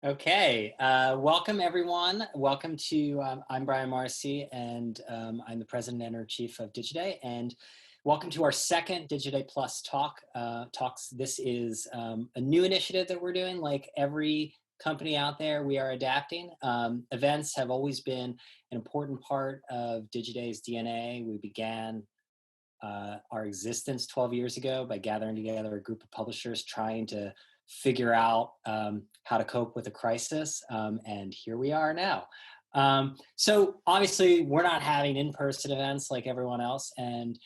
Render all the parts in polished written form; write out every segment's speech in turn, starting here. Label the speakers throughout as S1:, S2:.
S1: Okay, welcome everyone. Welcome to, I'm Brian Marcy, and I'm the president and editor-in-chief of Digiday, and welcome to our second Digiday Plus talks. This is a new initiative that we're doing. Like every company out there, we are adapting. Events have always been an important part of Digiday's DNA. We began our existence 12 years ago by gathering together a group of publishers trying to figure out how to cope with a crisis. And here we are now. So obviously we're not having in-person events like everyone else. And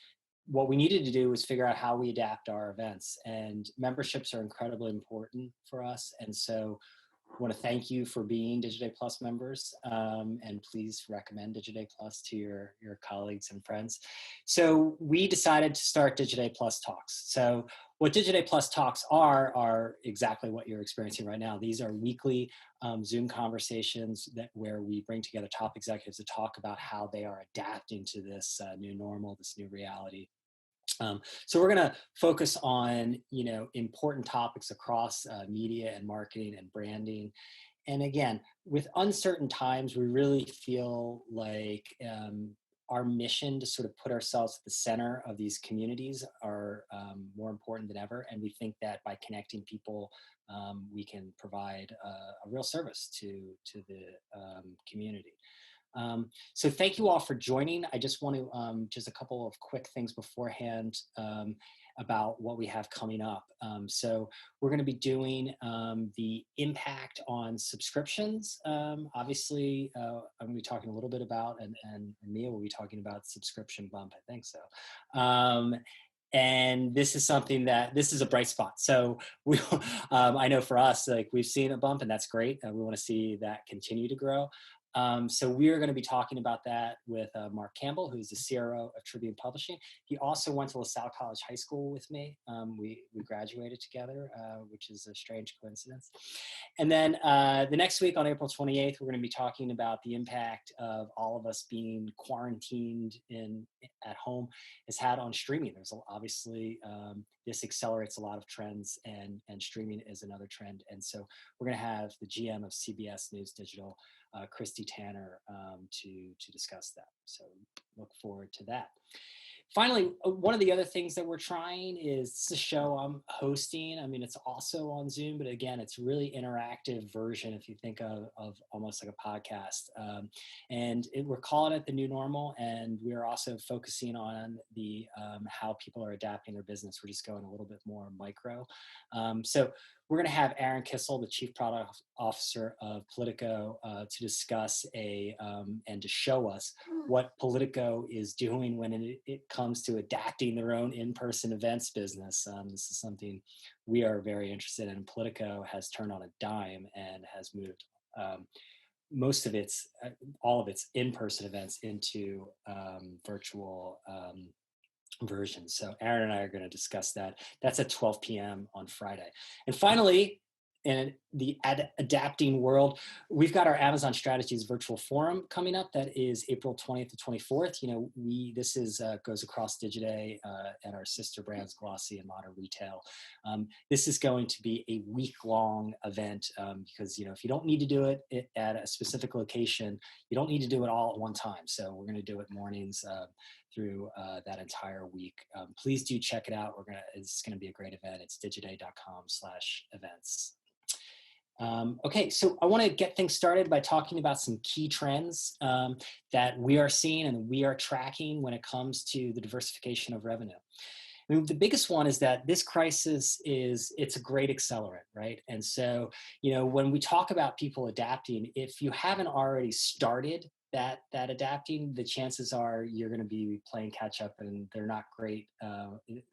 S1: what we needed to do was figure out how we adapt our events, and memberships are incredibly important for us. And so I want to thank you for being Digiday Plus members, and please recommend Digiday Plus to your colleagues and friends. So we decided to start Digiday Plus Talks. So what Digiday Plus Talks are exactly what you're experiencing right now. These are weekly Zoom conversations where we bring together top executives to talk about how they are adapting to this new normal, this new reality. So we're going to focus on, important topics across media and marketing and branding. And again, with uncertain times, we really feel like our mission to sort of put ourselves at the center of these communities are more important than ever. And we think that by connecting people, we can provide a real service to the community. So thank you all for joining. I just want to, just a couple of quick things beforehand about what we have coming up. So we're going to be doing the impact on subscriptions. Obviously, I'm going to be talking a little bit about, and Mia will be talking about subscription bump, I think so. And this is something this is a bright spot. So I know for us, like we've seen a bump and that's great. We want to see that continue to grow. So we are going to be talking about that with Mark Campbell, who's the CRO of Tribune Publishing. He also went to LaSalle College High School with me. We graduated together, which is a strange coincidence. And then the next week on April 28th, we're going to be talking about the impact of all of us being quarantined at home has had on streaming. There's obviously this accelerates a lot of trends, and streaming is another trend. And so we're going to have the GM of CBS News Digital, Christy Tanner, to discuss that. So look forward to that. Finally, one of the other things that we're trying is this is a show I'm hosting. I mean, it's also on Zoom, but again, it's really interactive version if you think of almost like a podcast. And we're calling it the new normal, and we're also focusing on the how people are adapting their business. We're just going a little bit more micro. So we're going to have Aaron Kissel, the Chief Product Officer of Politico, to discuss and to show us what Politico is doing when it comes to adapting their own in-person events business. This is something we are very interested in. Politico has turned on a dime and has moved all of its in-person events into virtual versions. So Aaron and I are going to discuss that. That's at 12 p.m. on Friday. And finally, in the adapting world, we've got our Amazon Strategies virtual forum coming up. That is April 20th to 24th. This goes across Digiday and our sister brands, Glossy and Modern Retail. This is going to be a week-long event because if you don't need to do it at a specific location, you don't need to do it all at one time. So we're going to do it mornings through that entire week. Please do check it out. It's going to be a great event. It's digiday.com/events. Okay, so I want to get things started by talking about some key trends that we are seeing and we are tracking when it comes to the diversification of revenue. I mean, the biggest one is that this crisis it's a great accelerant, right? And so, when we talk about people adapting, if you haven't already started that adapting, the chances are you're going to be playing catch up, and they're not great.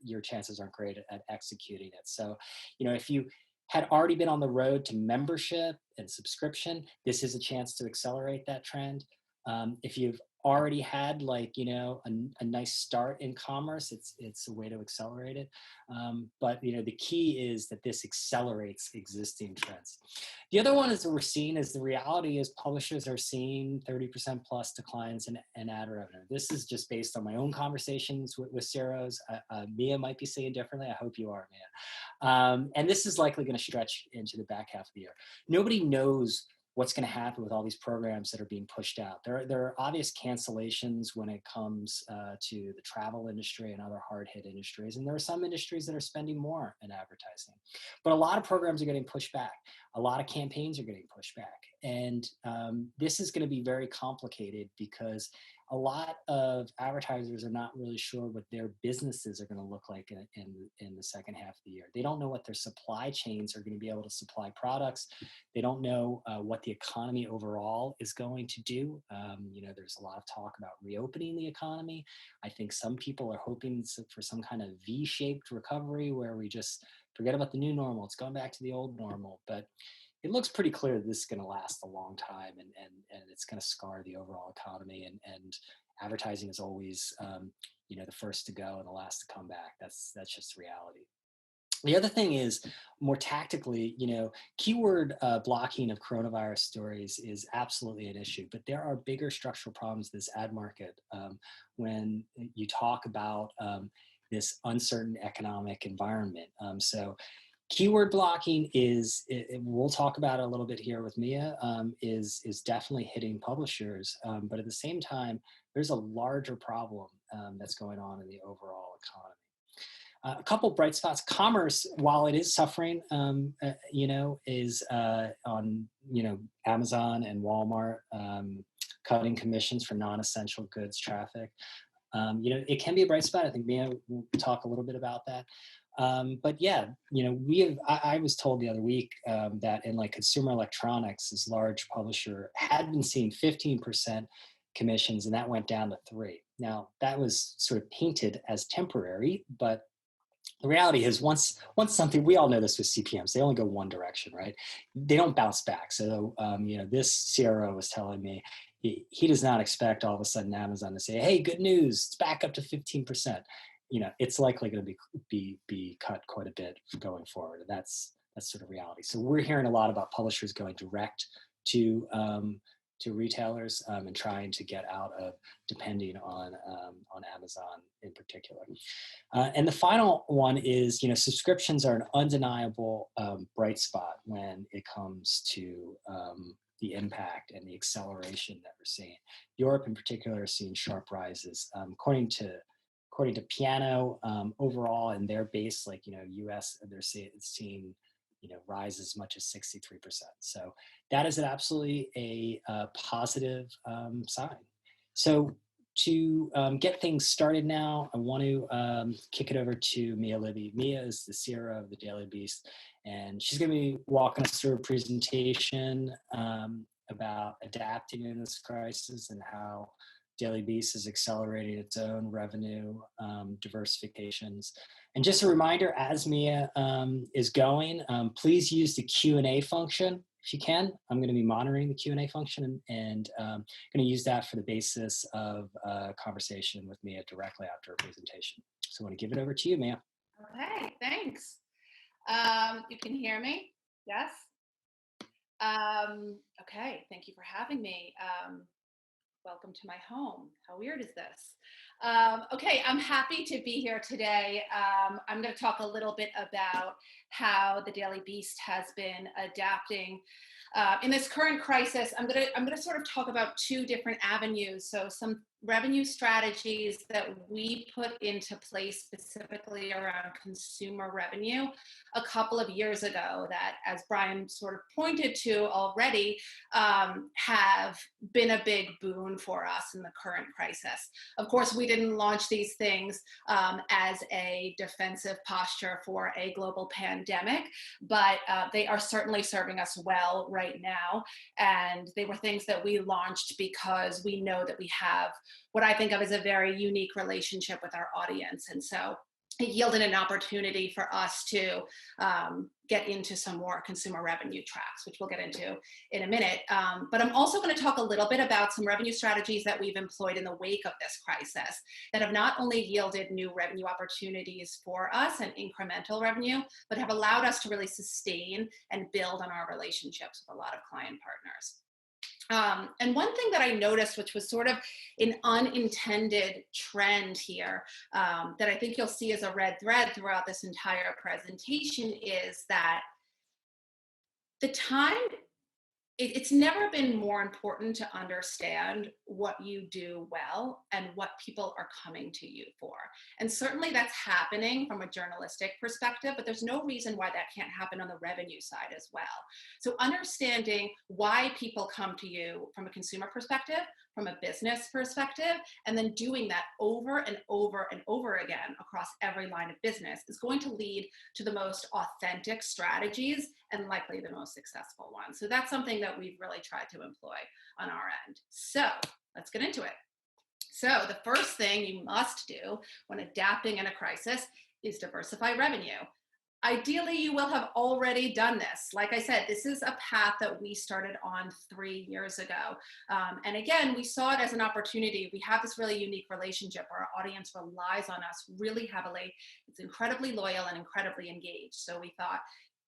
S1: Your chances aren't great at executing it. So, if you had already been on the road to membership and subscription, this is a chance to accelerate that trend. If you've already had like, a nice start in commerce, it's a way to accelerate it. But the key is that this accelerates existing trends. The other one is that we're seeing is the reality is publishers are seeing 30% plus declines in ad revenue. This is just based on my own conversations with CROs. Mia might be saying differently. I hope you are, Mia. And this is likely going to stretch into the back half of the year. Nobody knows what's going to happen with all these programs that are being pushed out. There are obvious cancellations when it comes to the travel industry and other hard-hit industries. And there are some industries that are spending more in advertising. But a lot of programs are getting pushed back. A lot of campaigns are getting pushed back. And this is going to be very complicated because a lot of advertisers are not really sure what their businesses are going to look like in the second half of the year. They don't know what their supply chains are going to be able to supply products. They don't know what the economy overall is going to do. There's a lot of talk about reopening the economy. I think some people are hoping for some kind of V-shaped recovery where we just forget about the new normal. It's going back to the old normal. But it looks pretty clear that this is going to last a long time and it's going to scar the overall economy. And advertising is always, the first to go and the last to come back. That's just reality. The other thing is more tactically, keyword blocking of coronavirus stories is absolutely an issue, but there are bigger structural problems in this ad market when you talk about this uncertain economic environment. So keyword blocking we'll talk about it a little bit here with Mia, is definitely hitting publishers. But at the same time, there's a larger problem that's going on in the overall economy. A couple bright spots. Commerce, while it is suffering, is on, Amazon and Walmart cutting commissions for non-essential goods traffic. It can be a bright spot. I think Mia will talk a little bit about that. But yeah, I was told the other week that in like consumer electronics, this large publisher had been seeing 15% commissions and that went down to 3%. Now that was sort of painted as temporary, but the reality is once something, we all know this with CPMs, they only go one direction, right? They don't bounce back. So, this CRO was telling me he does not expect all of a sudden Amazon to say, hey, good news, it's back up to 15%. It's likely going to be cut quite a bit going forward. And that's sort of reality. So we're hearing a lot about publishers going direct to retailers and trying to get out of depending on Amazon in particular. And the final one is, subscriptions are an undeniable bright spot when it comes to the impact and the acceleration that we're seeing. Europe in particular is seeing sharp rises. According to Piano, overall in their base, like, US, they're seeing rise as much as 63%. So that is absolutely a positive sign. So to get things started now, I want to kick it over to Mia Libby. Mia is the CRO of the Daily Beast, and she's going to be walking us through a presentation about adapting in this crisis and how Daily Beast is accelerating its own revenue diversifications. And just a reminder, as Mia is going, please use the Q&A function if you can. I'm going to be monitoring the Q&A function and going to use that for the basis of a conversation with Mia directly after a presentation. So I want to give it over to you, Mia.
S2: Okay, thanks. You can hear me? Yes? Okay, thank you for having me. Welcome to my home. How weird is this? Okay, I'm happy to be here today. I'm going to talk a little bit about how the Daily Beast has been adapting in this current crisis. I'm going to sort of talk about two different avenues. So some revenue strategies that we put into place specifically around consumer revenue a couple of years ago that, as Brian sort of pointed to already, have been a big boon for us in the current crisis. Of course, we didn't launch these things as a defensive posture for a global pandemic, but they are certainly serving us well right now. And they were things that we launched because we know that we have what I think of as a very unique relationship with our audience. And so it yielded an opportunity for us to get into some more consumer revenue tracks, which we'll get into in a minute. But I'm also going to talk a little bit about some revenue strategies that we've employed in the wake of this crisis that have not only yielded new revenue opportunities for us and incremental revenue, but have allowed us to really sustain and build on our relationships with a lot of client partners. And one thing that I noticed, which was sort of an unintended trend here, that I think you'll see as a red thread throughout this entire presentation, is that the time, it's never been more important to understand what you do well and what people are coming to you for. And certainly that's happening from a journalistic perspective, but there's no reason why that can't happen on the revenue side as well. So understanding why people come to you from a consumer perspective, from a business perspective, and then doing that over and over and over again across every line of business is going to lead to the most authentic strategies and likely the most successful ones. So that's something that we've really tried to employ on our end. So let's get into it. So the first thing you must do when adapting in a crisis is diversify revenue. Ideally, you will have already done this. Like I said, this is a path that we started on 3 years ago. And again, we saw it as an opportunity. We have this really unique relationship. Our audience relies on us really heavily. It's incredibly loyal and incredibly engaged. So we thought,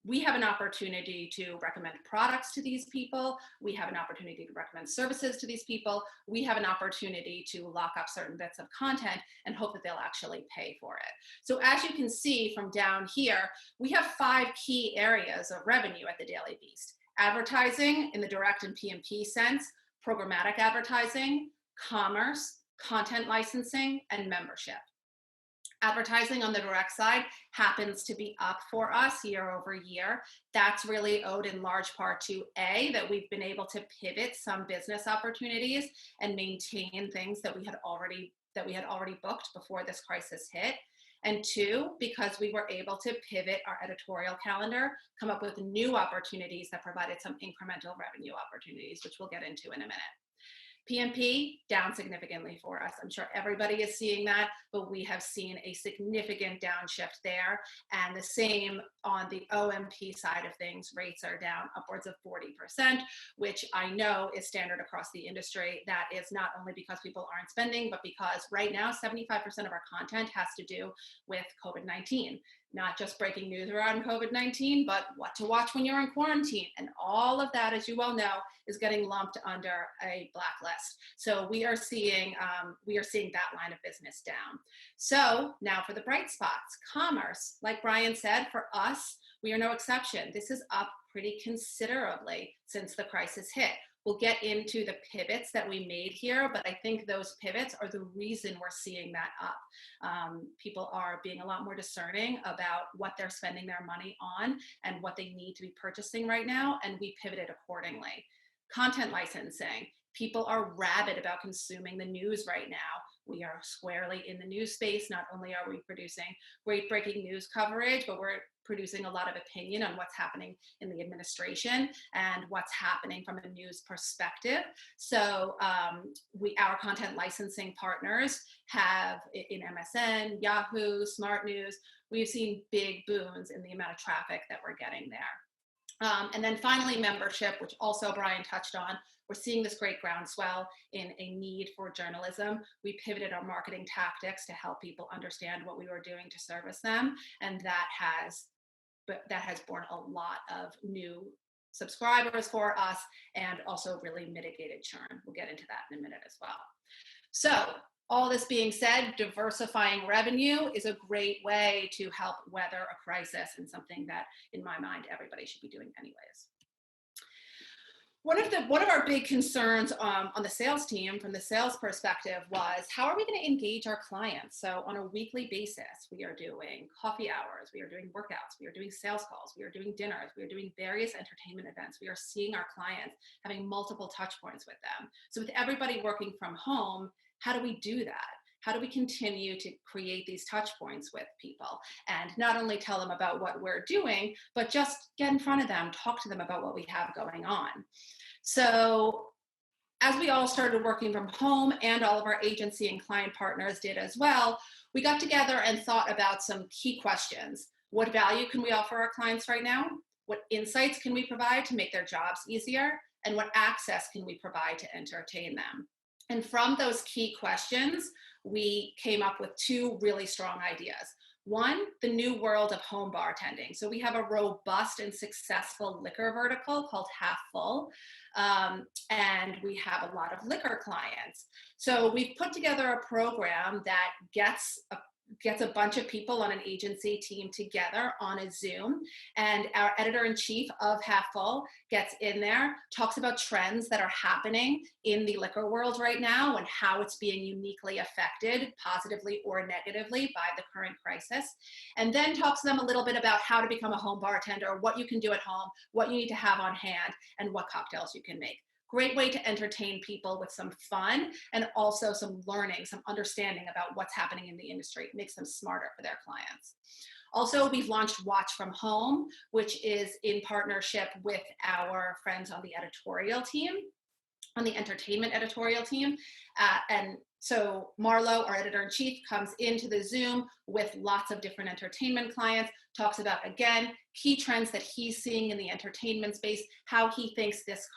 S2: we have an opportunity to recommend products to these people. We have an opportunity to recommend services to these people. We have an opportunity to lock up certain bits of content and hope that they'll actually pay for it. So as you can see from down here, we have 5 key areas of revenue at the Daily Beast. Advertising in the direct and PMP sense, programmatic advertising, commerce, content licensing, and membership. Advertising on the direct side happens to be up for us year over year. That's really owed in large part to that we've been able to pivot some business opportunities and maintain things that we had already booked before this crisis hit. And 2, because we were able to pivot our editorial calendar, come up with new opportunities that provided some incremental revenue opportunities, which we'll get into in a minute. PMP down significantly for us. I'm sure everybody is seeing that, but we have seen a significant downshift there. And the same on the OMP side of things, rates are down upwards of 40%, which I know is standard across the industry. That is not only because people aren't spending, but because right now 75% of our content has to do with COVID-19. Not just breaking news around COVID-19, but what to watch when you're in quarantine. And all of that, as you well know, is getting lumped under a blacklist. So we are seeing that line of business down. So now for the bright spots, commerce, like Brian said, for us, we are no exception. This is up pretty considerably since the crisis hit. We'll get into the pivots that we made here, but I think those pivots are the reason we're seeing that up. People are being a lot more discerning about what they're spending their money on and what they need to be purchasing right now, and we pivoted accordingly. Content licensing. People are rabid about consuming the news right now. We are squarely in the news space. Not only are we producing great breaking news coverage, but we're producing a lot of opinion on what's happening in the administration and what's happening from a news perspective. So our content licensing partners have in MSN, Yahoo, Smart News, we've seen big booms in the amount of traffic that we're getting there. And then finally, membership, which also Brian touched on. We're seeing this great groundswell in a need for journalism. We pivoted our marketing tactics to help people understand what we were doing to service them. And that has borne a lot of new subscribers for us and also really mitigated churn. We'll get into that in a minute as well. So all this being said, diversifying revenue is a great way to help weather a crisis and something that, in my mind, everybody should be doing anyways. One of our big concerns on the sales team from the sales perspective was, how are we going to engage our clients? So on a weekly basis, we are doing coffee hours, we are doing workouts, we are doing sales calls, we are doing dinners, we are doing various entertainment events. We are seeing our clients, having multiple touch points with them. So with everybody working from home, how do we do that? How do we continue to create these touch points with people and not only tell them about what we're doing, but just get in front of them, talk to them about what we have going on? So as we all started working from home and all of our agency and client partners did as well, we got together and thought about some key questions. What value can we offer our clients right now? What insights can we provide to make their jobs easier? And what access can we provide to entertain them? And from those key questions, we came up with two really strong ideas. One, the new world of home bartending. So we have a robust and successful liquor vertical called Half Full, and we have a lot of liquor clients. So we've put together a program that gets a bunch of people on an agency team together on a Zoom, and our editor-in-chief of Half Full gets in there, talks about trends that are happening in the liquor world right now and how it's being uniquely affected, positively or negatively, by the current crisis, and then talks to them a little bit about how to become a home bartender, what you can do at home, what you need to have on hand, and what cocktails you can make. Great way to entertain people with some fun and also some learning, some understanding about what's happening in the industry. It makes them smarter for their clients. Also, we've launched Watch from Home, which is in partnership with our friends on the editorial team, on the entertainment editorial team. And so Marlo, our editor-in-chief, comes into the Zoom with lots of different entertainment clients, talks about, again, key trends that he's seeing in the entertainment space, how he thinks this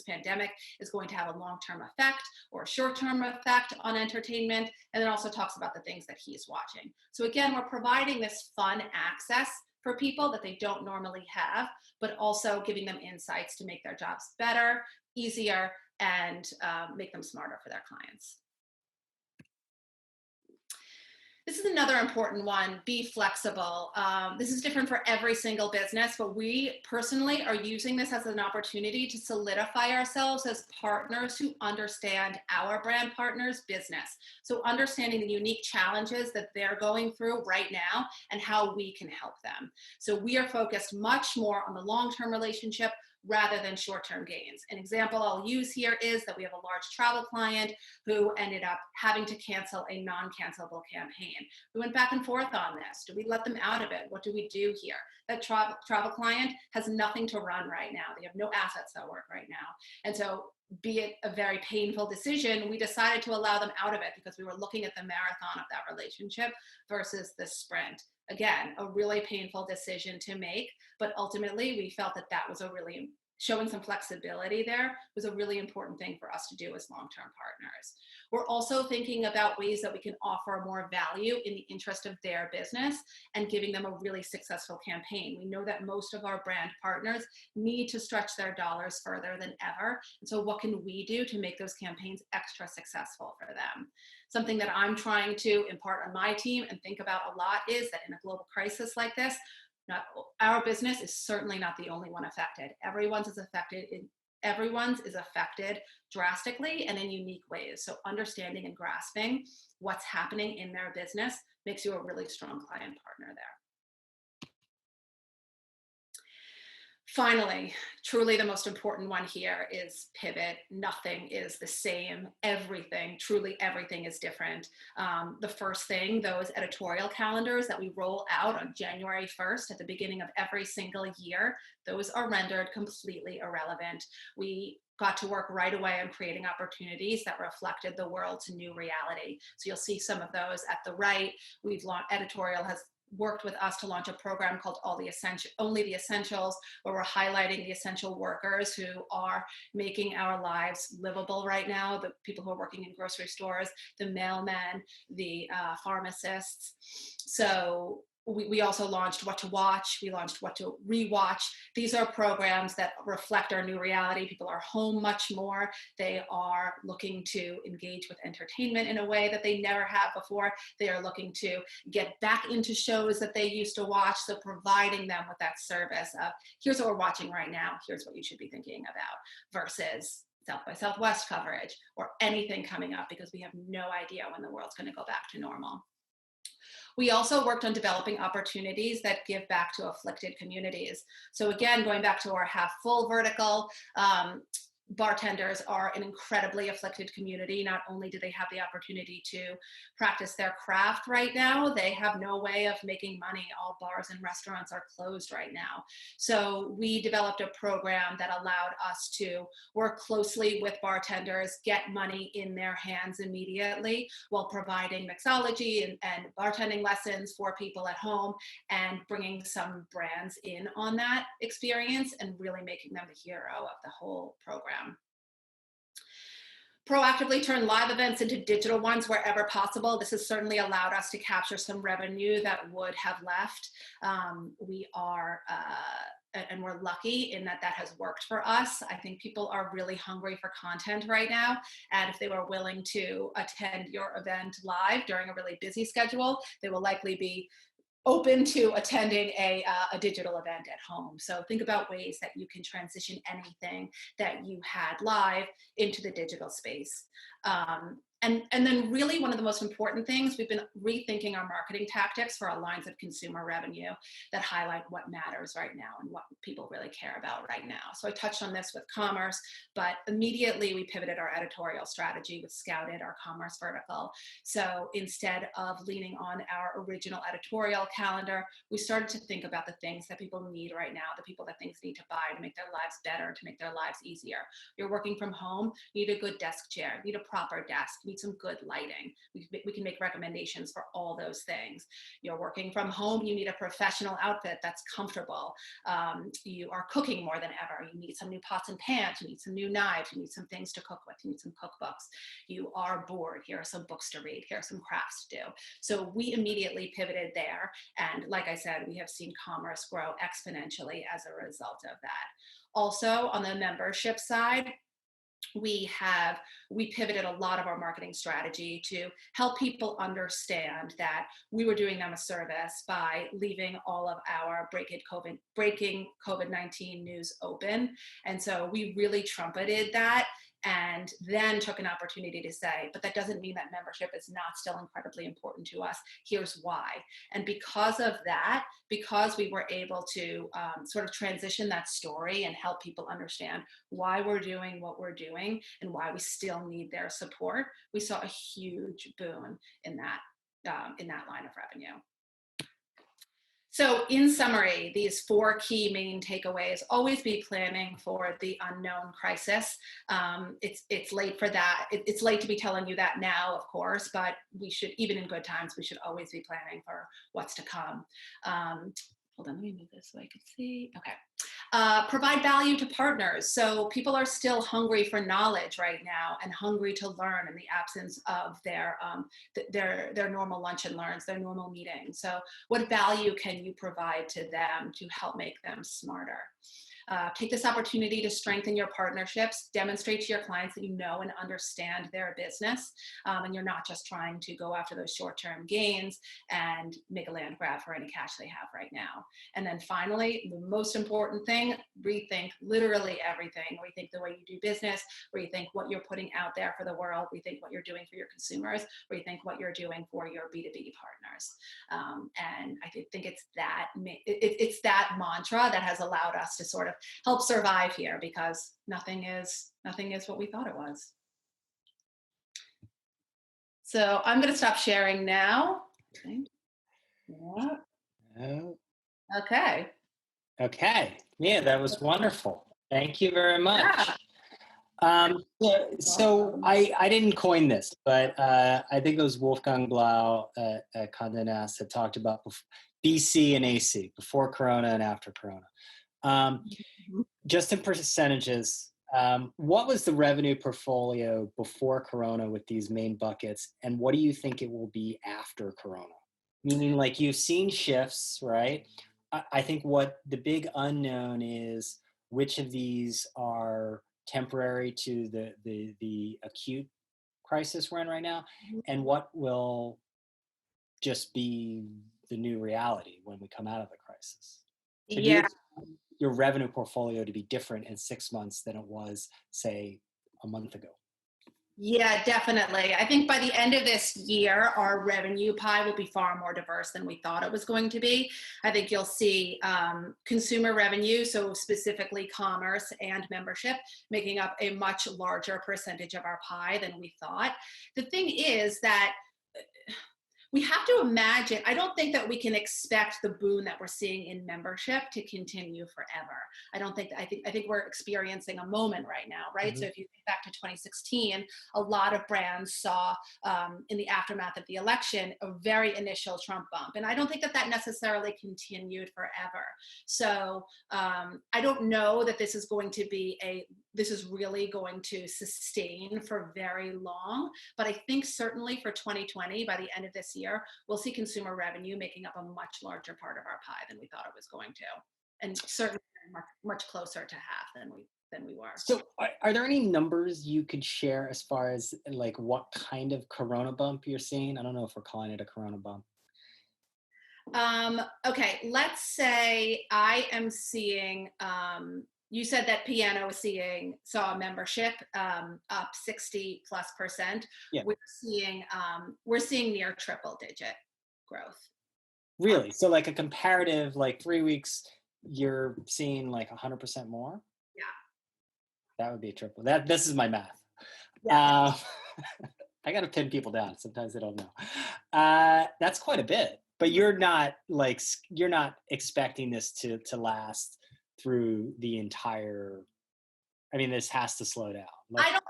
S2: pandemic is going to have a long-term effect or a short-term effect on entertainment, and then also talks about the things that he's watching. So again, we're providing this fun access for people that they don't normally have, but also giving them insights to make their jobs better, easier, and make them smarter for their clients. This is another important one, be flexible. This is different for every single business, but we personally are using this as an opportunity to solidify ourselves as partners who understand our brand partners' business. So understanding the unique challenges that they're going through right now and how we can help them. So we are focused much more on the long-term relationship rather than short-term gains. An example I'll use here is that we have a large travel client who ended up having to cancel a non-cancelable campaign. We went back and forth on this. Do we let them out of it? What do we do here? That travel client has nothing to run right now. They have no assets that work right now. And so, be it a very painful decision, we decided to allow them out of it because we were looking at the marathon of that relationship versus the sprint. Again, a really painful decision to make, but ultimately we felt that that was showing some flexibility there was a really important thing for us to do as long-term partners. We're also thinking about ways that we can offer more value in the interest of their business and giving them a really successful campaign. We know that most of our brand partners need to stretch their dollars further than ever. And so what can we do to make those campaigns extra successful for them? Something that I'm trying to impart on my team and think about a lot is that in a global crisis like this, our business is certainly not the only one affected. Everyone's is affected drastically and in unique ways. So understanding and grasping what's happening in their business makes you a really strong client partner there. Finally, truly the most important one here is pivot. Nothing is the same. Truly everything is different. The first thing, those editorial calendars that we roll out on January 1st at the beginning of every single year, those are rendered completely irrelevant. We got to work right away on creating opportunities that reflected the world's new reality. So you'll see some of those at the right. Editorial has worked with us to launch a program called Only the Essentials, where we're highlighting the essential workers who are making our lives livable right now, the people who are working in grocery stores, the mailmen, the pharmacists. So we also launched What to Watch. We launched What to Rewatch. These are programs that reflect our new reality. People are home much more. They are looking to engage with entertainment in a way that they never have before. They are looking to get back into shows that they used to watch. So providing them with that service of, here's what we're watching right now. Here's what you should be thinking about, versus South by Southwest coverage or anything coming up, because we have no idea when the world's going to go back to normal. We also worked on developing opportunities that give back to afflicted communities. So again, going back to our Half Full vertical, bartenders are an incredibly afflicted community. Not only do they have the opportunity to practice their craft right now, they have no way of making money. All bars and restaurants are closed right now. So we developed a program that allowed us to work closely with bartenders, get money in their hands immediately while providing mixology and bartending lessons for people at home, and bringing some brands in on that experience and really making them the hero of the whole program. Proactively turn live events into digital ones wherever possible. This has certainly allowed us to capture some revenue that would have left. And we're lucky in that has worked for us. I think people are really hungry for content right now. And if they were willing to attend your event live during a really busy schedule, they will likely be open to attending a digital event at home. So think about ways that you can transition anything that you had live into the digital space. And then really one of the most important things, we've been rethinking our marketing tactics for our lines of consumer revenue that highlight what matters right now and what people really care about right now. So I touched on this with commerce, but immediately we pivoted our editorial strategy with Scouted, our commerce vertical. So instead of leaning on our original editorial calendar, we started to think about the things that people need right now, the people that things need to buy to make their lives better, to make their lives easier. You're working from home, you need a good desk chair, you need a proper desk, you need some good lighting. We can make recommendations for all those things. You're working from home, you need a professional outfit that's comfortable. You are cooking more than ever. You need some new pots and pans, you need some new knives, you need some things to cook with, you need some cookbooks. You are bored, here are some books to read, here are some crafts to do. So we immediately pivoted there. And like I said, we have seen commerce grow exponentially as a result of that. Also, on the membership side, we pivoted a lot of our marketing strategy to help people understand that we were doing them a service by leaving all of our breaking COVID-19 news open. And so we really trumpeted that, and then took an opportunity to say, but that doesn't mean that membership is not still incredibly important to us. Here's why. And because of that, because we were able to sort of transition that story and help people understand why we're doing what we're doing and why we still need their support, we saw a huge boom in that line of revenue. So in summary, these 4 key main takeaways: always be planning for the unknown crisis. It's late for that. It's late to be telling you that now, of course, but we should, even in good times, we should always be planning for what's to come. Hold on, let me move this so I can see. Okay. Provide value to partners. So people are still hungry for knowledge right now and hungry to learn in the absence of their normal lunch and learns, their normal meetings. So what value can you provide to them to help make them smarter? Take this opportunity to strengthen your partnerships, demonstrate to your clients that you know and understand their business, and you're not just trying to go after those short-term gains and make a land grab for any cash they have right now. And then finally, the most important thing, rethink literally everything. Rethink the way you do business, rethink what you're putting out there for the world, rethink what you're doing for your consumers, rethink what you're doing for your B2B partners. And I think it's that mantra that has allowed us to sort of help survive here, because nothing is what we thought it was. So I'm going to stop sharing now. Okay.
S1: Okay. Yeah, that was wonderful. Thank you very much. Yeah. So I didn't coin this, but I think it was Wolfgang Blau at Condé Nast that talked about BC and AC, before Corona and after Corona. Just in percentages, what was the revenue portfolio before Corona with these main buckets, and what do you think it will be after Corona? Meaning, like, you've seen shifts, right? I think what the big unknown is, which of these are temporary to the acute crisis we're in right now, and what will just be the new reality when we come out of the crisis. So yeah. Your revenue portfolio to be different in 6 months than it was, say, a month ago?
S2: Yeah, definitely. I think by the end of this year, our revenue pie will be far more diverse than we thought it was going to be. I think you'll see consumer revenue, so specifically commerce and membership, making up a much larger percentage of our pie than we thought. The thing is that we have to imagine, I don't think that we can expect the boom that we're seeing in membership to continue forever. I think we're experiencing a moment right now, right?
S1: Mm-hmm.
S2: So if you think back to 2016, a lot of brands saw in the aftermath of the election a very initial Trump bump, and I don't think that that necessarily continued forever. So I don't know that this is really going to sustain for very long, but I think certainly for 2020, by the end of this year, we'll see consumer revenue making up a much larger part of our pie than we thought it was going to, and certainly much closer to half than we were.
S1: So are there any numbers you could share as far as like what kind of Corona bump you're seeing? I don't know if we're calling it a Corona bump.
S2: Okay, let's say I am seeing, you said that piano saw membership up 60+%.
S1: Yeah.
S2: We're seeing near triple digit growth.
S1: Really? So like a comparative, like 3 weeks, you're seeing like 100% more?
S2: Yeah.
S1: That would be a triple. This is my math.
S2: Yeah.
S1: I got to pin people down. Sometimes they don't know. That's quite a bit, but you're not expecting this to last through the entire. I mean, this has to slow down.
S2: I don't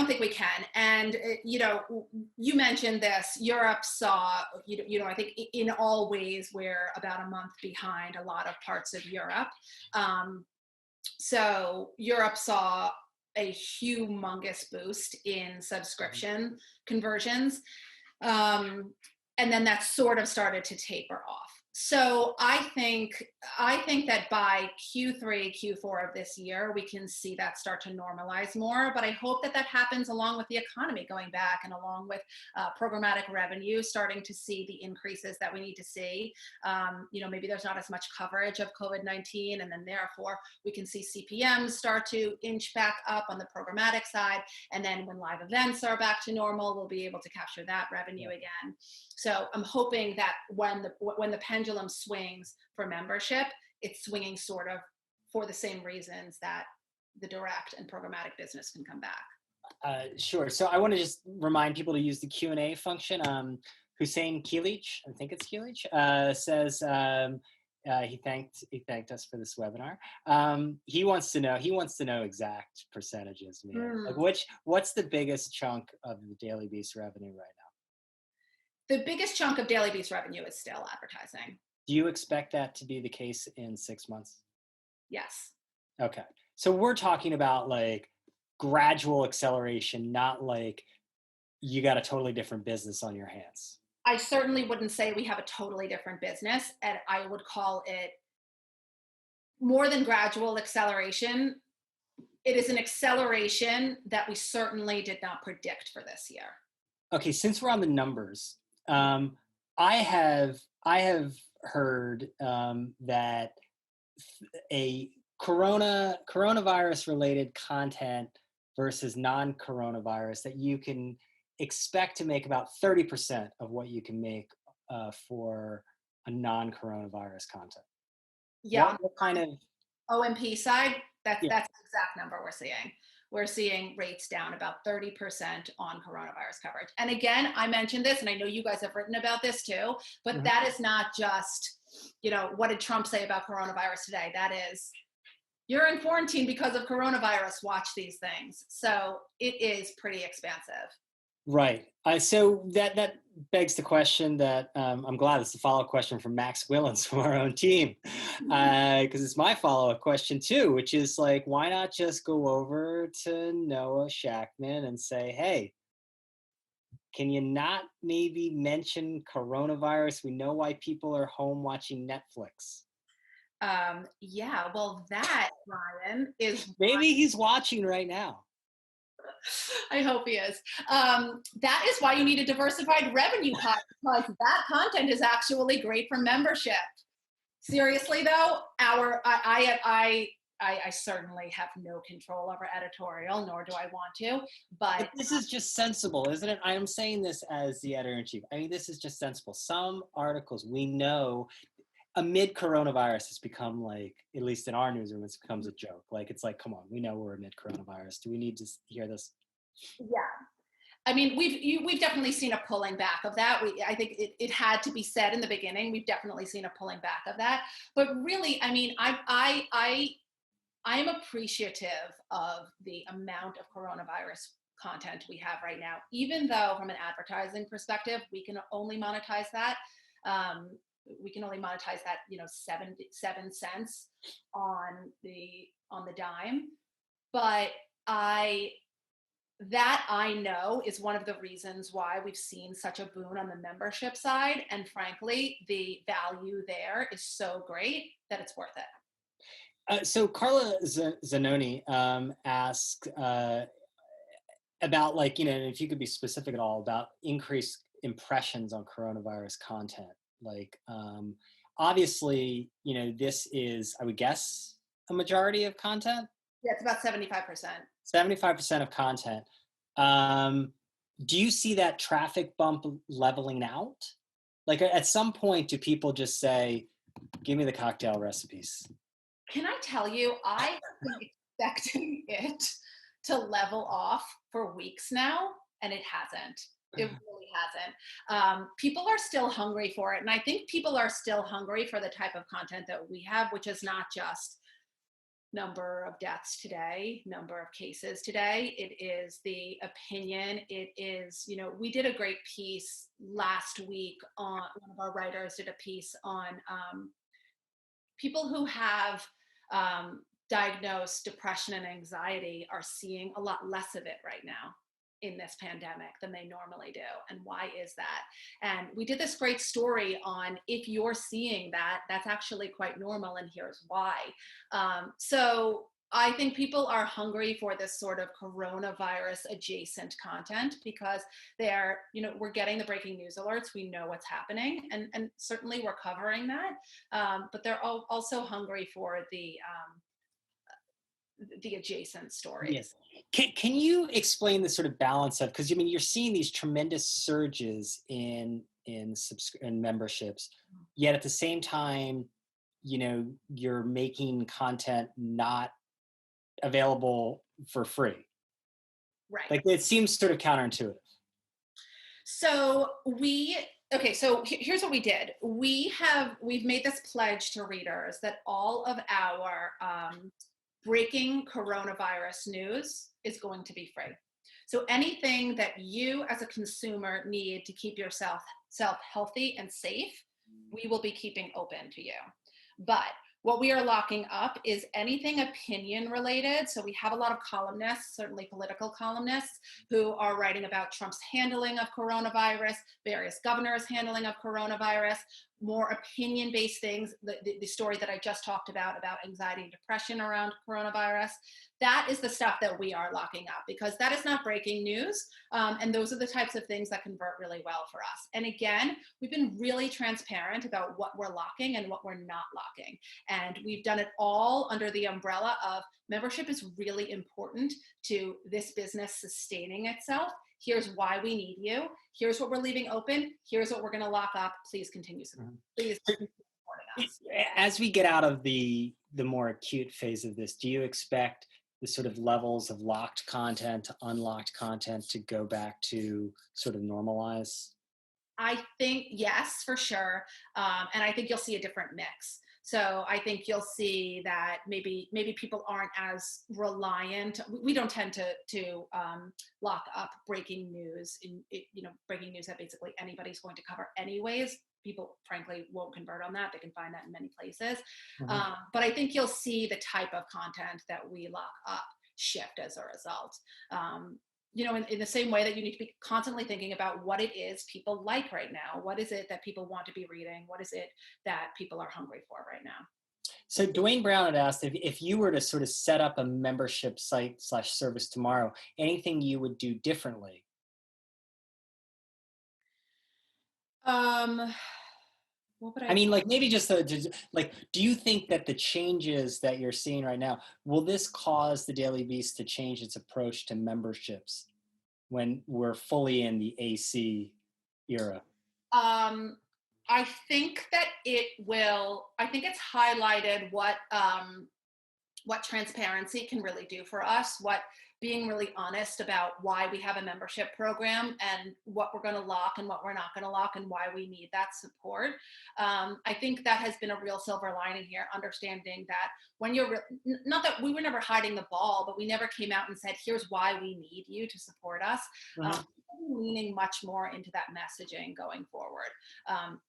S2: think we can. And, you mentioned this, Europe saw, I think in all ways, we're about a month behind a lot of parts of Europe. So Europe saw a humongous boost in subscription conversions. And then that sort of started to taper off. So I think that by Q3, Q4 of this year, we can see that start to normalize more. But I hope that happens along with the economy going back and along with programmatic revenue starting to see the increases that we need to see. Maybe there's not as much coverage of COVID-19, and then therefore we can see CPMs start to inch back up on the programmatic side. And then when live events are back to normal, we'll be able to capture that revenue again. So I'm hoping that when the pendulum swings for membership, it's swinging sort of for the same reasons that the direct and programmatic business can come back.
S1: Sure. So I want to just remind people to use the Q&A function. Hussein Kilich, I think it's Kilich, says he thanked us for this webinar. He wants to know exact percentages. Like what's the biggest chunk of the Daily Beast revenue right now?
S2: The biggest chunk of Daily Beast revenue is still advertising.
S1: Do you expect that to be the case in 6 months?
S2: Yes.
S1: Okay. So we're talking about like gradual acceleration, not like you got a totally different business on your hands.
S2: I certainly wouldn't say we have a totally different business, and I would call it more than gradual acceleration. It is an acceleration that we certainly did not predict for this year.
S1: Okay, since we're on the numbers, I have heard that a coronavirus related content versus non-coronavirus, that you can expect to make about 30% of what you can make for a non-coronavirus content.
S2: Yeah.
S1: What kind of
S2: OMP side? That's the exact number we're seeing. We're seeing rates down about 30% on coronavirus coverage. And again, I mentioned this, and I know you guys have written about this too, but that is not just, what did Trump say about coronavirus today? That is, you're in quarantine because of coronavirus, watch these things. So it is pretty expansive.
S1: Right. So that begs the question that I'm glad it's a follow-up question from Max Willens from our own team, because it's my follow-up question too, which is like, why not just go over to Noah Shackman and say, hey, can you not maybe mention coronavirus? We know why people are home watching Netflix.
S2: Yeah, well, that, Ryan, is...
S1: Maybe he's watching right now.
S2: I hope he is. That is why you need a diversified revenue pie, because that content is actually great for membership. Seriously though, I I certainly have no control over editorial, nor do I want to. But
S1: This is just sensible, isn't it? I am saying this as the editor-in-chief. I mean, this is just sensible. Some articles we know amid coronavirus has become like, at least in our newsroom, it becomes a joke. Like, it's like, come on, we know we're amid coronavirus. Do we need to hear this?
S2: yeah, I mean, we've definitely seen a pulling back of that. I think it had to be said in the beginning. We've definitely seen a pulling back of that. But really, I mean, I am appreciative of the amount of coronavirus content we have right now, even though from an advertising perspective, we can only monetize that. Um, we can only monetize that, 7 cents on the dime. But I I know is one of the reasons why we've seen such a boon on the membership side. And frankly, the value there is so great that it's worth it.
S1: So Carla Zanoni asked about, like, if you could be specific at all about increased impressions on coronavirus content. Like, obviously, this is, I would guess, a majority of content.
S2: Yeah, it's about 75%.
S1: 75% of content. Do you see that traffic bump leveling out? Like, at some point, do people just say, give me the cocktail recipes?
S2: Can I tell you, I have been expecting it to level off for weeks now, and it hasn't. It really hasn't. People are still hungry for it. And I think people are still hungry for the type of content that we have, which is not just number of deaths today, number of cases today. It is the opinion. It is, we did a great piece last week on, one of our writers did a piece on people who have diagnosed depression and anxiety are seeing a lot less of it right now in this pandemic than they normally do. And why is that? And we did this great story on, if you're seeing that, that's actually quite normal, and here's why. So I think people are hungry for this sort of coronavirus adjacent content because they're, we're getting the breaking news alerts. We know what's happening, and certainly we're covering that. But they're also hungry for the adjacent stories.
S1: Yes. Can you explain the sort of balance of, because you're seeing these tremendous surges in memberships, yet at the same time, you're making content not available for free.
S2: Right.
S1: Like, it seems sort of counterintuitive.
S2: So so here's what we did. We've made this pledge to readers that all of our breaking coronavirus news is going to be free. So anything that you as a consumer need to keep yourself healthy and safe, we will be keeping open to you. But what we are locking up is anything opinion related. So we have a lot of columnists, certainly political columnists, who are writing about Trump's handling of coronavirus, various governors' handling of coronavirus, more opinion-based things. The story that I just talked about anxiety and depression around coronavirus, that is the stuff that we are locking up, because that is not breaking news. And those are the types of things that convert really well for us. And again, we've been really transparent about what we're locking and what we're not locking. And we've done it all under the umbrella of membership is really important to this business sustaining itself. Here's why we need you. Here's what we're leaving open. Here's what we're going to lock up. Please continue supporting us.
S1: As we get out of the more acute phase of this, do you expect the sort of levels of locked content to unlocked content to go back to sort of normalize?
S2: I think yes, for sure. And I think you'll see a different mix. So I think you'll see that maybe people aren't as reliant. We don't tend to lock up breaking news breaking news that basically anybody's going to cover anyways. People frankly won't convert on that. They can find that in many places.
S1: Mm-hmm.
S2: But I think you'll see the type of content that we lock up shift as a result. In the same way that you need to be constantly thinking about what it is people like right now. What is it that people want to be reading? What is it that people are hungry for right now?
S1: So Dwayne Brown had asked if you were to sort of set up a membership site / service tomorrow, anything you would do differently?
S2: What would
S1: I
S2: I?
S1: mean, like maybe just like, do you think that the changes that you're seeing right now, will this cause the Daily Beast to change its approach to memberships when we're fully in the AC era?
S2: Um, I think that it will. I think it's highlighted what transparency can really do for us, what being really honest about why we have a membership program and what we're going to lock and what we're not going to lock and why we need that support. I think that has been a real silver lining here, understanding that when not that we were never hiding the ball, but we never came out and said, here's why we need you to support us.
S1: Uh-huh.
S2: Leaning much more into that messaging going forward.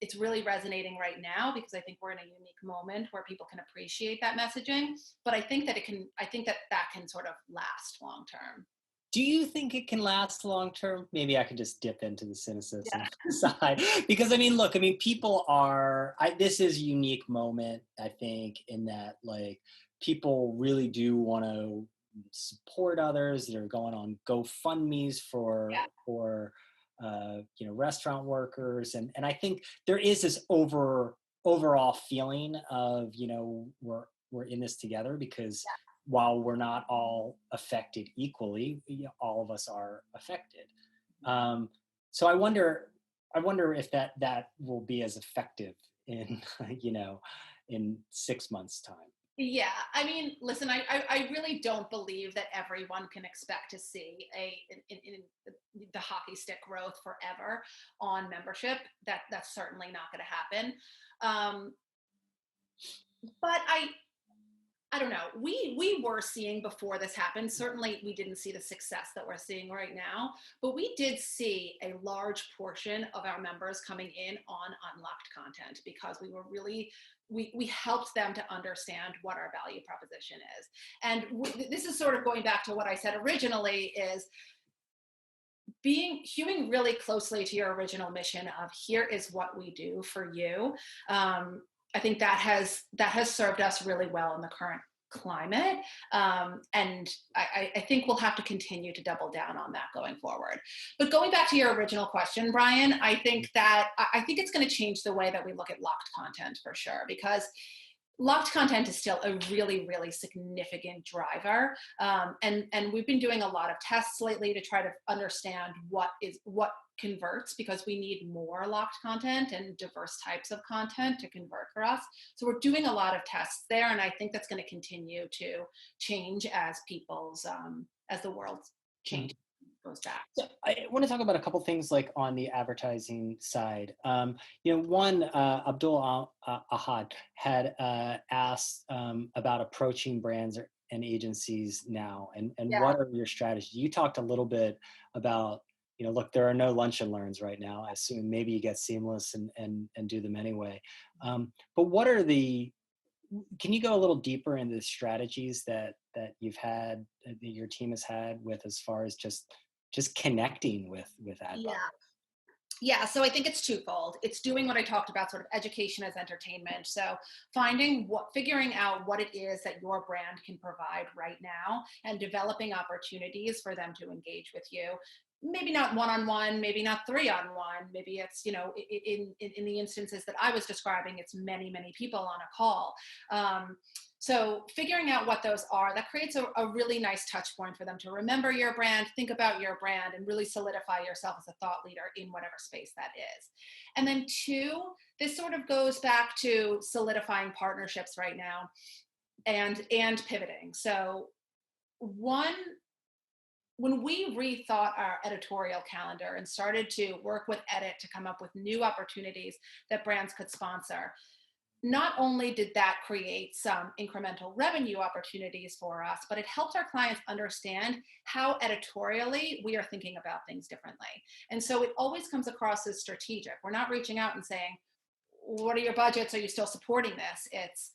S2: It's really resonating right now because I think we're in a unique moment where people can appreciate that messaging, but I think that that can sort of last long term.
S1: Do you think it can last long term? Maybe I can just dip into the cynicism
S2: Yeah.
S1: side because I mean, look, I mean, people are. This is a unique moment, I think, in that like people really do want to support others. They're going on GoFundmes for restaurant workers, and I think there is this overall feeling of we're in this together because while we're not all affected equally, all of us are affected. Um, so I wonder if that will be as effective in in 6 months' time.
S2: Yeah, I mean, listen, I really don't believe that everyone can expect to see in the hockey stick growth forever on membership. That's certainly not going to happen. Um, but I don't know. We were seeing before this happened. Certainly, we didn't see the success that we're seeing right now, but we did see a large portion of our members coming in on unlocked content because we helped them to understand what our value proposition is. And this is sort of going back to what I said originally: is hewing really closely to your original mission of here is what we do for you. I think that has served us really well in the current climate, and I think we'll have to continue to double down on that going forward. But going back to your original question, Brian, I think it's going to change the way that we look at locked content for sure, because locked content is still a really, really significant driver. And we've been doing a lot of tests lately to try to understand what converts, because we need more locked content and diverse types of content to convert for us. So we're doing a lot of tests there. And I think that's going to continue to change as as the world changes, goes back.
S1: So I want to talk about a couple things like on the advertising side. One, Abdul Ahad had asked about approaching brands and agencies now, and
S2: Yeah.
S1: what are your strategies? You talked a little bit about, look, there are no lunch and learns right now. I assume maybe you get seamless and do them anyway. But what are can you go a little deeper into the strategies that you've had, that your team has had with as far as just connecting with ad buyers?
S2: Yeah. Yeah, so I think it's twofold. It's doing what I talked about, sort of education as entertainment. So figuring out what it is that your brand can provide right now and developing opportunities for them to engage with you. Maybe not one-on-one, maybe not three-on-one. Maybe it's, in the instances that I was describing, it's many, many people on a call. So figuring out what those are, that creates a really nice touch point for them to remember your brand, think about your brand, and really solidify yourself as a thought leader in whatever space that is. And then two, this sort of goes back to solidifying partnerships right now and pivoting. So one, when we rethought our editorial calendar and started to work with Edit to come up with new opportunities that brands could sponsor, not only did that create some incremental revenue opportunities for us, but it helped our clients understand how editorially we are thinking about things differently. And so it always comes across as strategic. We're not reaching out and saying, what are your budgets? Are you still supporting this? It's,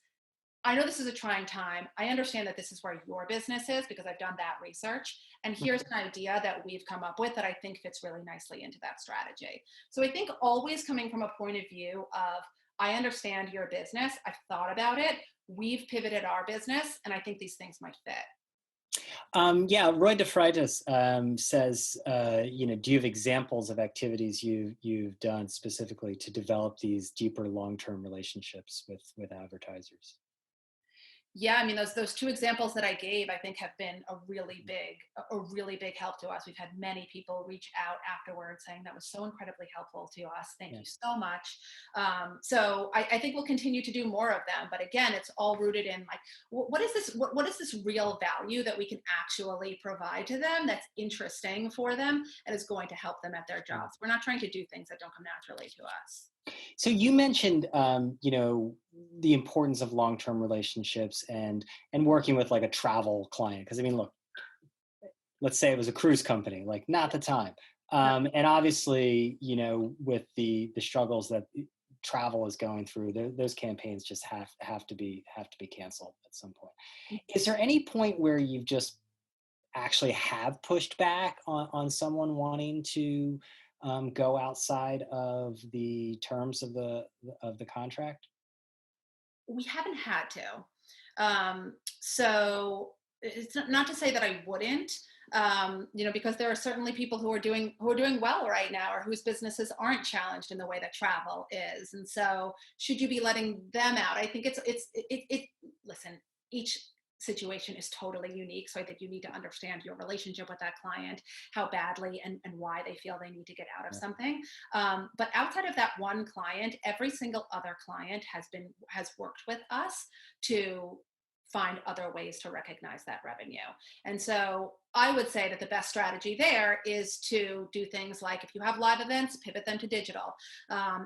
S2: I know this is a trying time. I understand that this is where your business is because I've done that research. And here's an idea that we've come up with that I think fits really nicely into that strategy. So I think always coming from a point of view of, I understand your business. I've thought about it. We've pivoted our business, and I think these things might fit.
S1: Yeah, Roy DeFreitas says, do you have examples of activities you've done specifically to develop these deeper long-term relationships with advertisers?
S2: Yeah, I mean those two examples that I gave, I think, have been a really big help to us. We've had many people reach out afterwards saying that was so incredibly helpful to us. Thank
S1: Yeah.
S2: you so much. So I think we'll continue to do more of them. But again, it's all rooted in like what is this? What is this real value that we can actually provide to them that's interesting for them and is going to help them at their jobs? We're not trying to do things that don't come naturally to us.
S1: So you mentioned, the importance of long-term relationships and working with like a travel client. Because I mean, look, let's say it was a cruise company, like not the time.
S2: No.
S1: And obviously, with the struggles that travel is going through, those campaigns just have to be canceled at some point. Is there any point where you've just actually have pushed back on someone wanting to go outside of the terms of the contract?
S2: We haven't had to. So it's not to say that I wouldn't, because there are certainly people who are doing well right now, or whose businesses aren't challenged in the way that travel is. And so, should you be letting them out? I think listen, each situation is totally unique. So I think you need to understand your relationship with that client, how badly and why they feel they need to get out of
S1: Yeah.
S2: something. But outside of that one client, every single other client has worked with us to find other ways to recognize that revenue. And so I would say that the best strategy there is to do things like, if you have live events, pivot them to digital.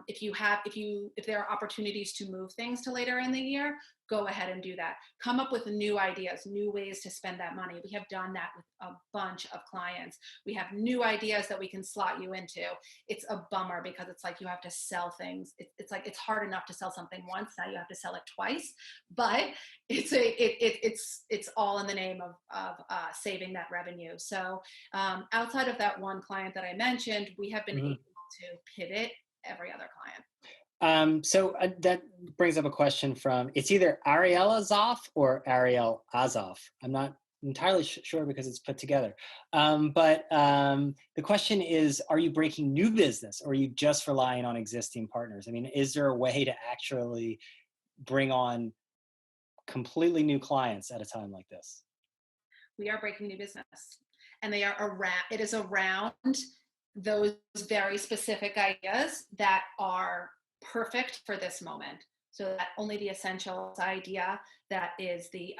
S2: If there are opportunities to move things to later in the year, go ahead and do that. Come up with new ideas, new ways to spend that money. We have done that with a bunch of clients. We have new ideas that we can slot you into. It's a bummer because it's like you have to sell things. It's like it's hard enough to sell something once. Now you have to sell it twice. But it's all in the name of saving that revenue. So outside of that one client that I mentioned, we have been able to pivot every other client.
S1: So that brings up a question from, it's either Ariel Azov or Ariel Azov. I'm not entirely sure because it's put together. But the question is, are you breaking new business or are you just relying on existing partners? I mean, is there a way to actually bring on completely new clients at a time like this?
S2: We are breaking new business, and it is around those very specific ideas that are perfect for this moment. So that only the essentials idea, that is the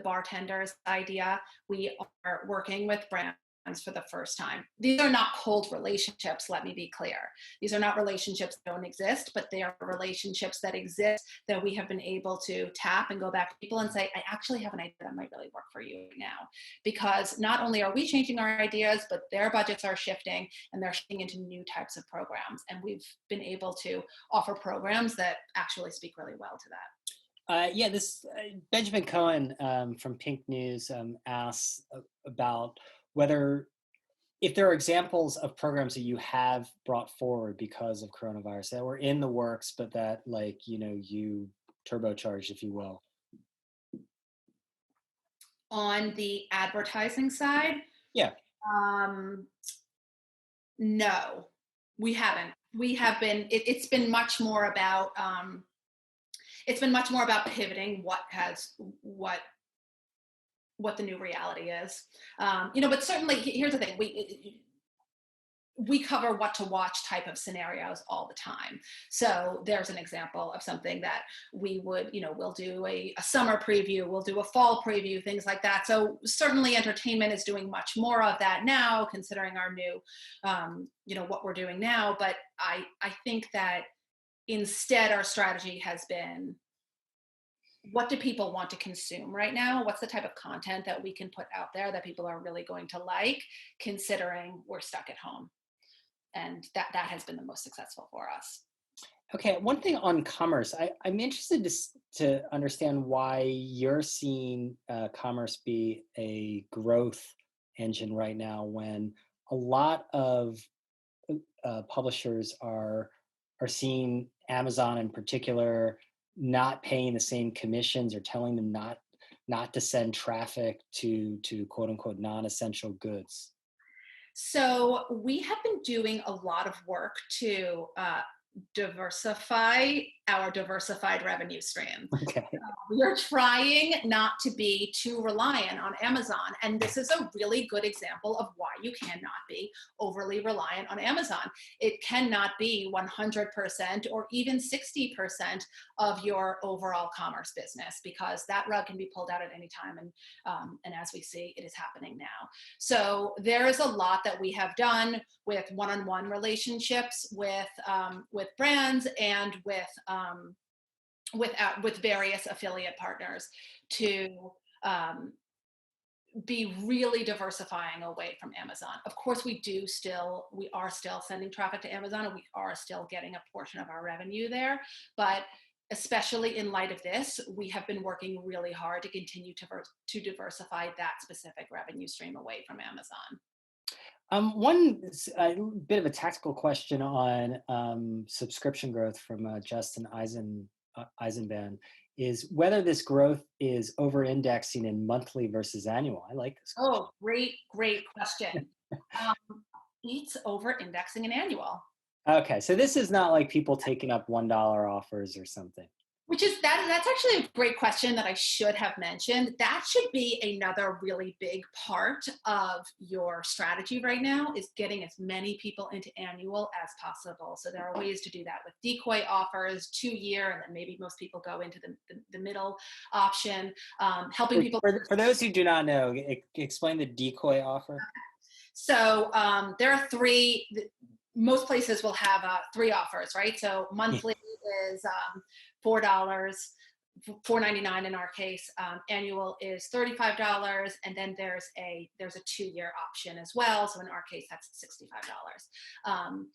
S2: bartender's idea. We are working with brands for the first time. These are not cold relationships, let me be clear. These are not relationships that don't exist, but they are relationships that exist that we have been able to tap and go back to people and say, I actually have an idea that might really work for you now. Because not only are we changing our ideas, but their budgets are shifting and they're shifting into new types of programs. And we've been able to offer programs that actually speak really well to that.
S1: This Benjamin Cohen from Pink News asks about whether, if there are examples of programs that you have brought forward because of coronavirus that were in the works, but that you turbocharged, if you will.
S2: On the advertising side,
S1: Yeah.
S2: No, we haven't. We have been. It's been much more about pivoting what the new reality is. But certainly, here's the thing: we cover what to watch type of scenarios all the time. So there's an example of something that we would, we'll do a summer preview, we'll do a fall preview, things like that. So certainly entertainment is doing much more of that now, considering our new, what we're doing now. But I think that instead our strategy has been, what do people want to consume right now? What's the type of content that we can put out there that people are really going to like, considering we're stuck at home? And that has been the most successful for us.
S1: Okay, one thing on commerce, I'm interested to understand why you're seeing commerce be a growth engine right now when a lot of publishers are seeing Amazon in particular not paying the same commissions or telling them not not to send traffic to quote unquote non-essential goods?
S2: So we have been doing a lot of work to diversify our diversified revenue stream.
S1: Okay.
S2: We are trying not to be too reliant on Amazon. And this is a really good example of why you cannot be overly reliant on Amazon. It cannot be 100% or even 60% of your overall commerce business, because that rug can be pulled out at any time. And as we see, it is happening now. So there is a lot that we have done with one-on-one relationships with brands and with various affiliate partners to um, be really diversifying away from Amazon. Of course, we are still sending traffic to Amazon, and we are still getting a portion of our revenue there. But especially in light of this, we have been working really hard to continue to diversify that specific revenue stream away from Amazon.
S1: One bit of a tactical question on subscription growth from Justin Eisenbahn is whether this growth is over-indexing in monthly versus annual. I like this question.
S2: Oh, great question. It's over indexing in annual.
S1: Okay, so this is not like people taking up $1 offers or something.
S2: That's actually a great question that I should have mentioned. That should be another really big part of your strategy right now, is getting as many people into annual as possible. So there are ways to do that with decoy offers, 2-year, and then maybe most people go into the middle option, helping people.
S1: For those who do not know, explain the decoy offer.
S2: So there are three. Most places will have 3 offers, right? So monthly is $4, $4.99 in our case. Annual is $35, and then there's a 2-year option as well. So in our case, that's $65.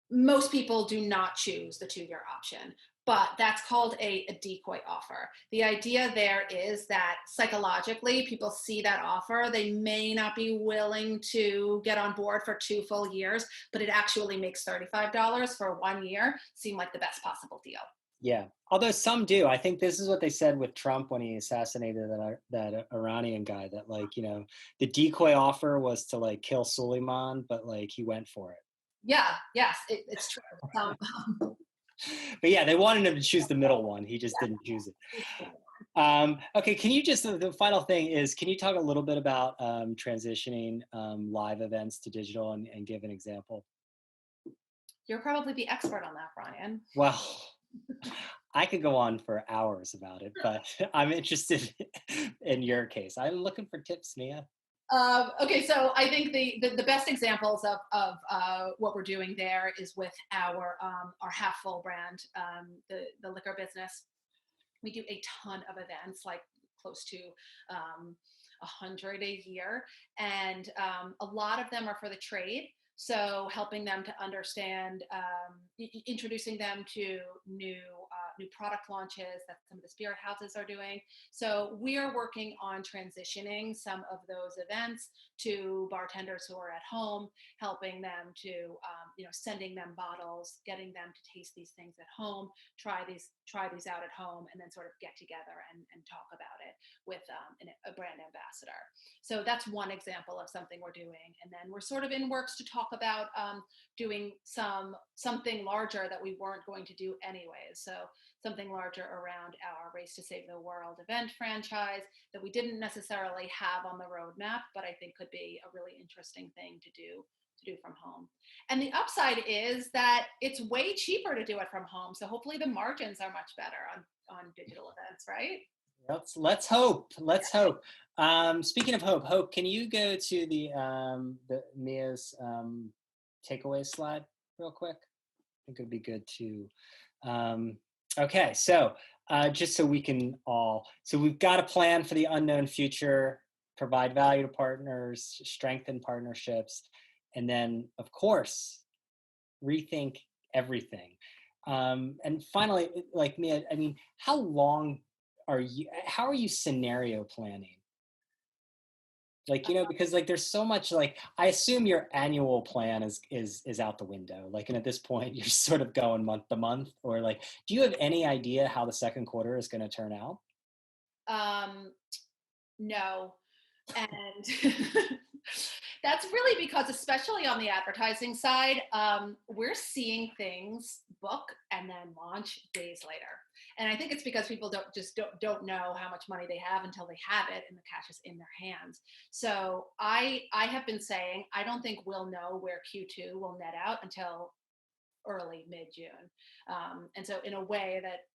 S2: Most people do not choose the 2-year option, but that's called a decoy offer. The idea there is that psychologically, people see that offer, they may not be willing to get on board for 2 full years, but it actually makes $35 for 1 year seem like the best possible deal.
S1: Yeah, although some do. I think this is what they said with Trump when he assassinated that Iranian guy, that the decoy offer was to kill Suleiman, but he went for it.
S2: Yeah, yes, it's true.
S1: But yeah, they wanted him to choose the middle one. He just didn't choose it. Okay, can you the final thing is, can you talk a little bit about transitioning live events to digital and give an example?
S2: You're probably the expert on that, Brian.
S1: Well, I could go on for hours about it, but I'm interested in your case. I'm looking for tips, Mia.
S2: Okay, so I think the best examples of what we're doing there is with our Half Full brand, the liquor business. We do a ton of events, like close to 100 a year, and a lot of them are for the trade. So helping them to understand, introducing them to new product launches that some of the spirit houses are doing. So we are working on transitioning some of those events to bartenders who are at home, helping them to, sending them bottles, getting them to taste these things at home, try these out at home, and then sort of get together and talk about it with a brand ambassador. So that's one example of something we're doing. And then we're sort of in works to talk about doing something larger that we weren't going to do anyways. So something larger around our Race to Save the World event franchise that we didn't necessarily have on the roadmap, but I think could be a really interesting thing to do from home. And the upside is that it's way cheaper to do it from home. So hopefully the margins are much better on digital events, right?
S1: Let's hope. Let's hope. Speaking of hope, can you go to the Mia's takeaway slide real quick? I think it'd be good to. Okay, so just so we can so we've got a plan for the unknown future, provide value to partners, strengthen partnerships, and then, of course, rethink everything. And finally, Mia, I mean, how are you scenario planning? Because there's so much, I assume your annual plan is out the window. And at this point you're sort of going month to month, or do you have any idea how the second quarter is going to turn out?
S2: No. And that's really because, especially on the advertising side, we're seeing things book and then launch days later. And I think it's because people don't know how much money they have until they have it and the cash is in their hands. So I have been saying I don't think we'll know where Q2 will net out until early mid June. And so in a way that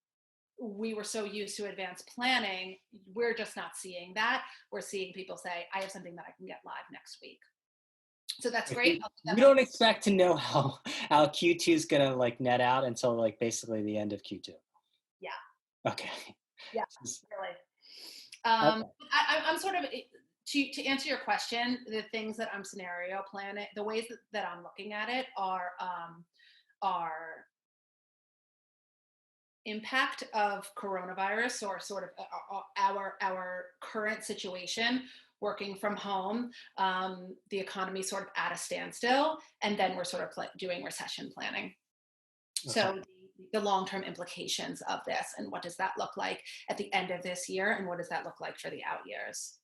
S2: we were so used to advanced planning, we're just not seeing that. We're seeing people say, I have something that I can get live next week. So that's great.
S1: We don't expect to know how Q2 is gonna like net out until like basically the end of Q2.
S2: Yeah.
S1: Okay.
S2: Yeah, really.
S1: Okay.
S2: I'm sort of, to answer your question, the things that I'm scenario planning, the ways that I'm looking at it are impact of coronavirus, or sort of our current situation, working from home, the economy sort of at a standstill, and then we're sort of doing recession planning.
S1: Okay.
S2: So the long-term implications of this, and what does that look like at the end of this year, and what does that look like for the out years?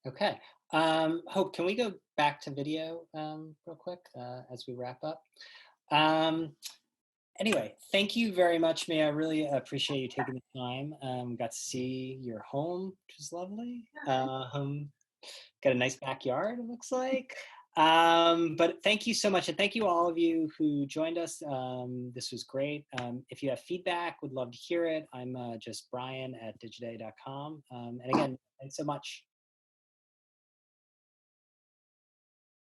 S1: Okay. Hope, can we go back to video real quick as we wrap up? Anyway, thank you very much, Mia. I really appreciate you taking the time. Got to see your home, which is lovely. Got a nice backyard, it looks like. But thank you so much. And thank you all of you who joined us. This was great. If you have feedback, would love to hear it. I'm just Brian at digiday.com. And again, thanks so much.